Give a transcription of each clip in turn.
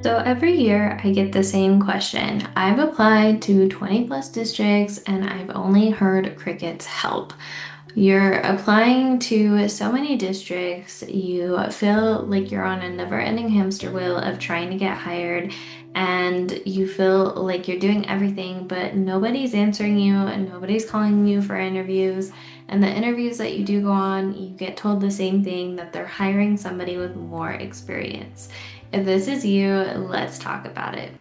So every year I get the same question. I've applied to 20 plus districts and I've only heard crickets help. You're applying to so many districts, you feel like you're on a never-ending hamster wheel of trying to get hired, and you feel like you're doing everything, but nobody's answering you and nobody's calling you for interviews. And the interviews that you do go on, you get told the same thing, that they're hiring somebody with more experience. If this is you, let's talk about it.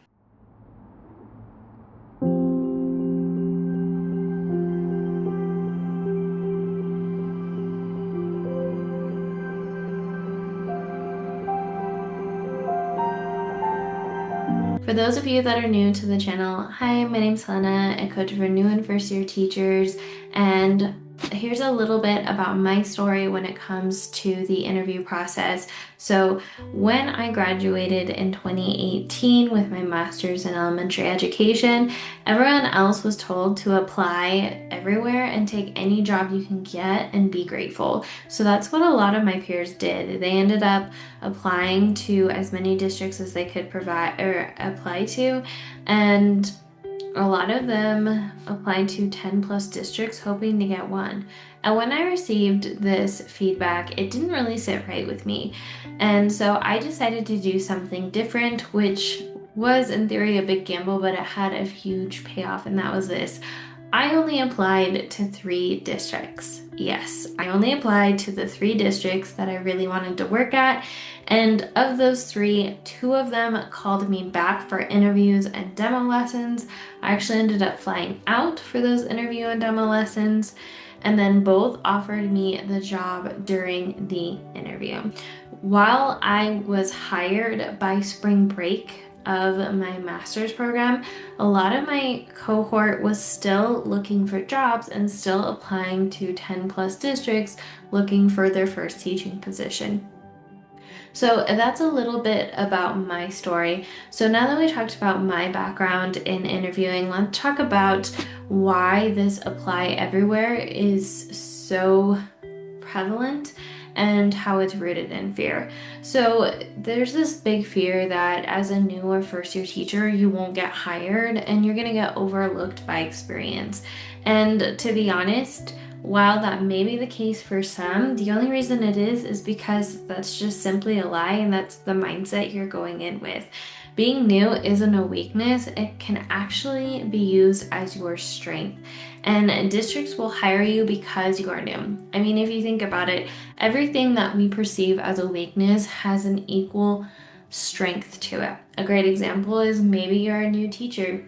For those of you that are new to the channel, hi, my name's Helena, a coach for new and first year teachers, and here's a little bit about my story when it comes to the interview process. So when I graduated in 2018 with my master's in elementary education, everyone else was told to apply everywhere and take any job you can get and be grateful. So that's what a lot of my peers did. They ended up applying to as many districts as they could provide or apply to, and a lot of them applied to 10 plus districts hoping to get one. And when I received this feedback, it didn't really sit right with me. And so I decided to do something different, which was in theory a big gamble, but it had a huge payoff, and that was this. I only applied to 3 districts. Yes, I only applied to the 3 districts that I really wanted to work at. And of those 3, 2 of them called me back for interviews and demo lessons. I actually ended up flying out for those interview and demo lessons. And then both offered me the job during the interview. While I was hired by spring break of my master's program, a lot of my cohort was still looking for jobs and still applying to 10 plus districts looking for their first teaching position. So that's a little bit about my story. So now that we talked about my background in interviewing, let's talk about why this apply everywhere is so prevalent and how it's rooted in fear. So there's this big fear that as a new or first year teacher, you won't get hired and you're gonna get overlooked by experience. And to be honest, while that may be the case for some, the only reason it is because that's just simply a lie, and that's the mindset you're going in with. Being new isn't a weakness, it can actually be used as your strength. And districts will hire you because you are new. I mean, if you think about it, everything that we perceive as a weakness has an equal strength to it. A great example is maybe you're a new teacher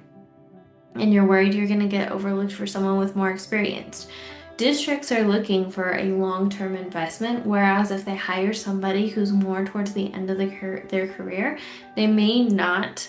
and you're worried you're going to get overlooked for someone with more experience. Districts are looking for a long-term investment, whereas if they hire somebody who's more towards the end of their career, they may not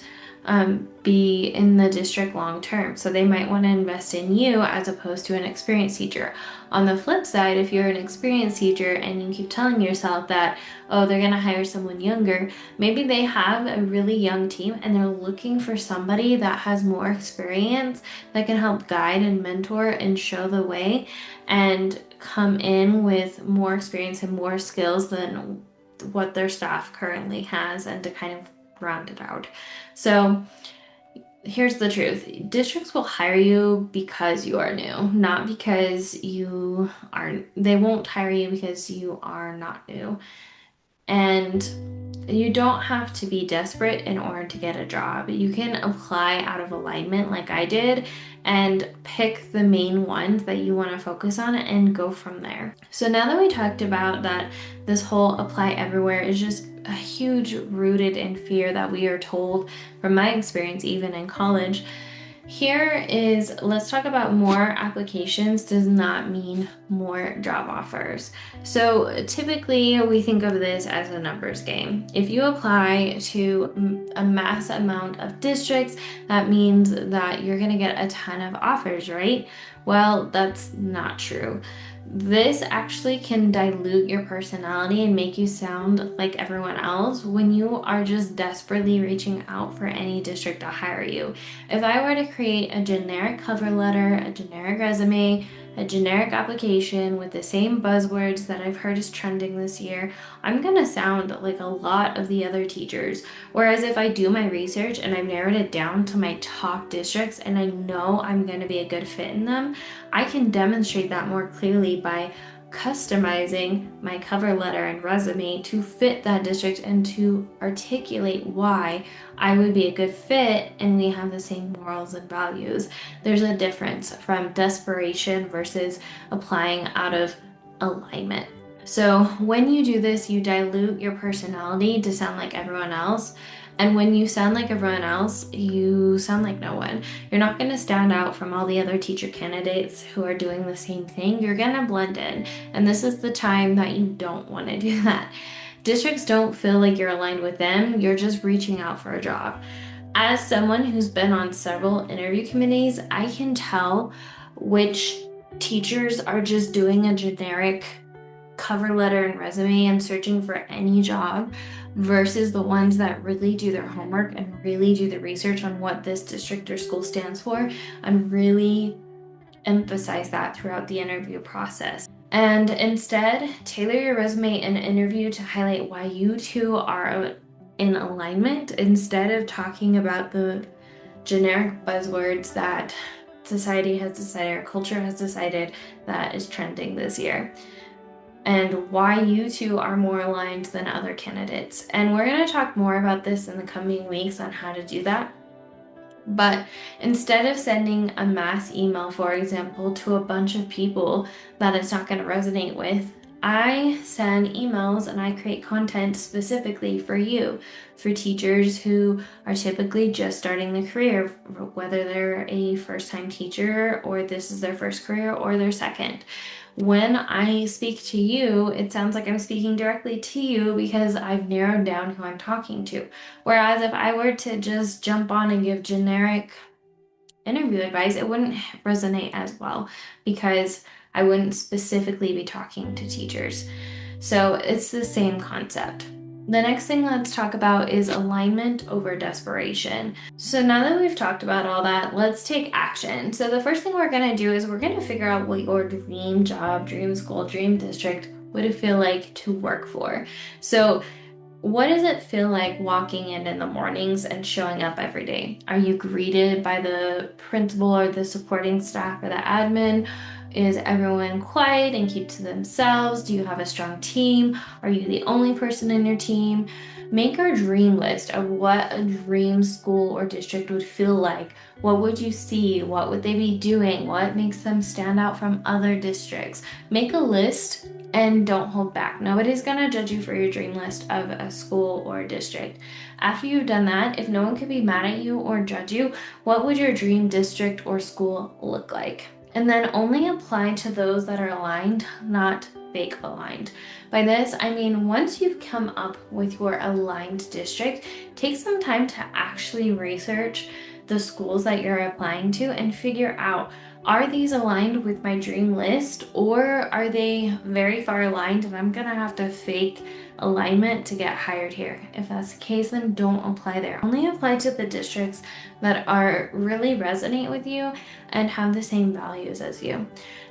be in the district long term. So they might want to invest in you as opposed to an experienced teacher. On the flip side, if you're an experienced teacher and you keep telling yourself that, oh, they're going to hire someone younger, maybe they have a really young team and they're looking for somebody that has more experience that can help guide and mentor and show the way and come in with more experience and more skills than what their staff currently has, and to kind of round it out. So here's the truth. Districts will hire you because you are new, not because you are, they won't hire you because you are not new. And you don't have to be desperate in order to get a job. You can apply out of alignment like I did and pick the main ones that you want to focus on and go from there. So now that we talked about that, this whole apply everywhere is just a huge rooted in fear that we are told, from my experience even in college. Here is, let's talk about more applications does not mean more job offers. So typically we think of this as a numbers game. If you apply to a mass amount of districts, that means that you're gonna get a ton of offers, right? Well, that's not true. This actually can dilute your personality and make you sound like everyone else when you are just desperately reaching out for any district to hire you. If I were to create a generic cover letter, a generic resume, a generic application with the same buzzwords that I've heard is trending this year, I'm gonna sound like a lot of the other teachers. Whereas if I do my research and I've narrowed it down to my top districts and I know I'm gonna be a good fit in them, I can demonstrate that more clearly by customizing my cover letter and resume to fit that district and to articulate why I would be a good fit and we have the same morals and values. There's a difference from desperation versus applying out of alignment. So when you do this, you dilute your personality to sound like everyone else. And when you sound like everyone else, you sound like no one. You're not going to stand out from all the other teacher candidates who are doing the same thing. You're going to blend in. And this is the time that you don't want to do that. Districts don't feel like you're aligned with them. You're just reaching out for a job. As someone who's been on several interview committees, I can tell which teachers are just doing a generic cover letter and resume and searching for any job versus the ones that really do their homework and really do the research on what this district or school stands for and really emphasize that throughout the interview process. And instead, tailor your resume and interview to highlight why you two are in alignment instead of talking about the generic buzzwords that society has decided or culture has decided that is trending this year, and why you two are more aligned than other candidates. And we're going to talk more about this in the coming weeks on how to do that. But instead of sending a mass email, for example, to a bunch of people that it's not going to resonate with, I send emails and I create content specifically for you, for teachers who are typically just starting the career, whether they're a first-time teacher or this is their first career or their second. When I speak to you, it sounds like I'm speaking directly to you because I've narrowed down who I'm talking to. Whereas if I were to just jump on and give generic interview advice, it wouldn't resonate as well because I wouldn't specifically be talking to teachers. So it's the same concept. The next thing let's talk about is alignment over desperation. So now that we've talked about all that, let's take action. So the first thing we're going to do is we're going to figure out what your dream job, dream school, dream district would feel like to work for. So what does it feel like walking in the mornings and showing up every day? Are you greeted by the principal or the supporting staff or the admin? Is everyone quiet and keep to themselves? Do you have a strong team? Are you the only person in your team? Make a dream list of what a dream school or district would feel like. What would you see? What would they be doing? What makes them stand out from other districts? Make a list and don't hold back. Nobody's gonna judge you for your dream list of a school or a district. After you've done that, if no one could be mad at you or judge you, what would your dream district or school look like? And then only apply to those that are aligned, not fake aligned. By this, I mean once you've come up with your aligned district, take some time to actually research the schools that you're applying to and figure out, are these aligned with my dream list or are they very far aligned and I'm gonna have to fake alignment to get hired here? If that's the case, then don't apply there. Only apply to the districts that are really resonate with you and have the same values as you.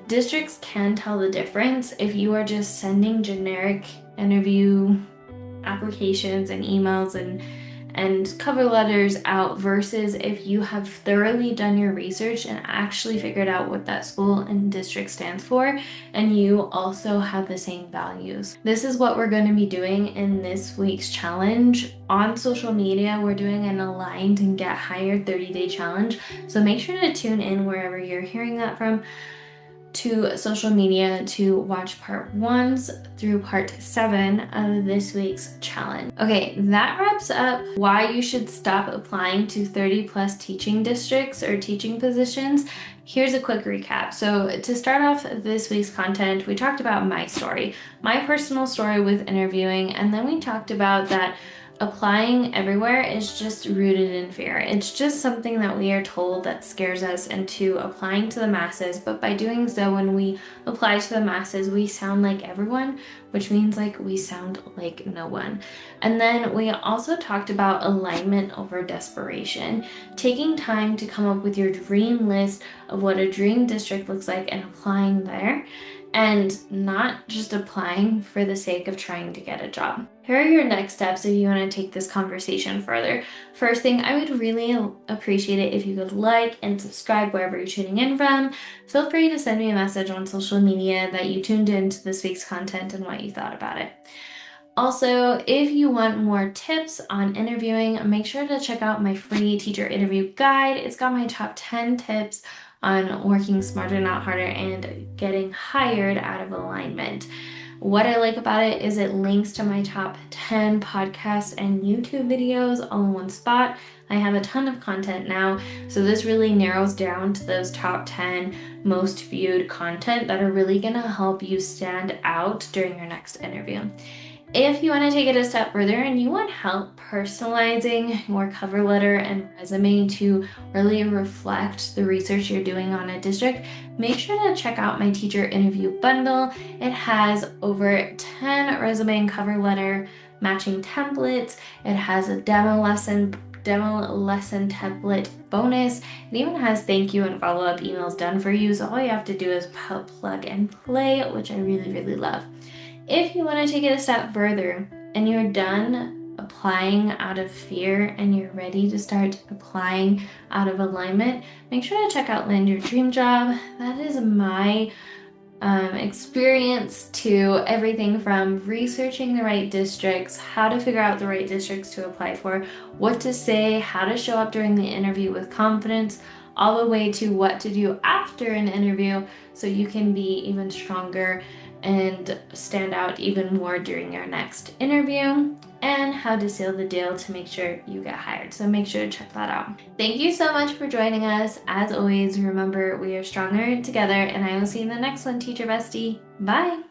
Districts can tell the difference if you are just sending generic interview applications and emails and cover letters out versus if you have thoroughly done your research and actually figured out what that school and district stands for and you also have the same values. This is what we're going to be doing in this week's challenge. On social media, we're doing an aligned and get hired 30-day challenge. So make sure to tune in wherever you're hearing that from to social media to watch part 1 through part 7 of this week's challenge. Okay, that wraps up why you should stop applying to 30+ teaching districts or teaching positions. Here's a quick recap. So to start off this week's content, we talked about my story, my personal story with interviewing, and then we talked about that applying everywhere is just rooted in fear. It's just something that we are told that scares us into applying to the masses, but by doing so, when we apply to the masses, we sound like everyone, which means like we sound like no one. And then we also talked about alignment over desperation, taking time to come up with your dream list of what a dream district looks like and applying there, and not just applying for the sake of trying to get a job. Here are your next steps if you want to take this conversation further. First thing, I would really appreciate it if you could like and subscribe wherever you're tuning in from. Feel free to send me a message on social media that you tuned into this week's content and what you thought about it. Also, if you want more tips on interviewing, make sure to check out my free teacher interview guide. It's got my top 10 tips on working smarter, not harder, and getting hired out of alignment. What I like about it is it links to my top 10 podcasts and YouTube videos all in one spot. I have a ton of content now, so this really narrows down to those top 10 most viewed content that are really gonna help you stand out during your next interview. If you want to take it a step further and you want help personalizing your cover letter and resume to really reflect the research you're doing on a district, make sure to check out my teacher interview bundle. It has over 10 resume and cover letter matching templates. It has a demo lesson template bonus. It even has thank you and follow-up emails done for you. So all you have to do is plug and play, which I really, really love. If you want to take it a step further and you're done applying out of fear and you're ready to start applying out of alignment, make sure to check out Land Your Dream Job. That is my experience to everything from researching the right districts, how to figure out the right districts to apply for, what to say, how to show up during the interview with confidence, all the way to what to do after an interview so you can be even stronger and stand out even more during your next interview, and how to seal the deal to make sure you get hired. So make sure to check that out. Thank you so much for joining us. As always, remember, we are stronger together, and I will see you in the next one, Teacher Bestie. Bye.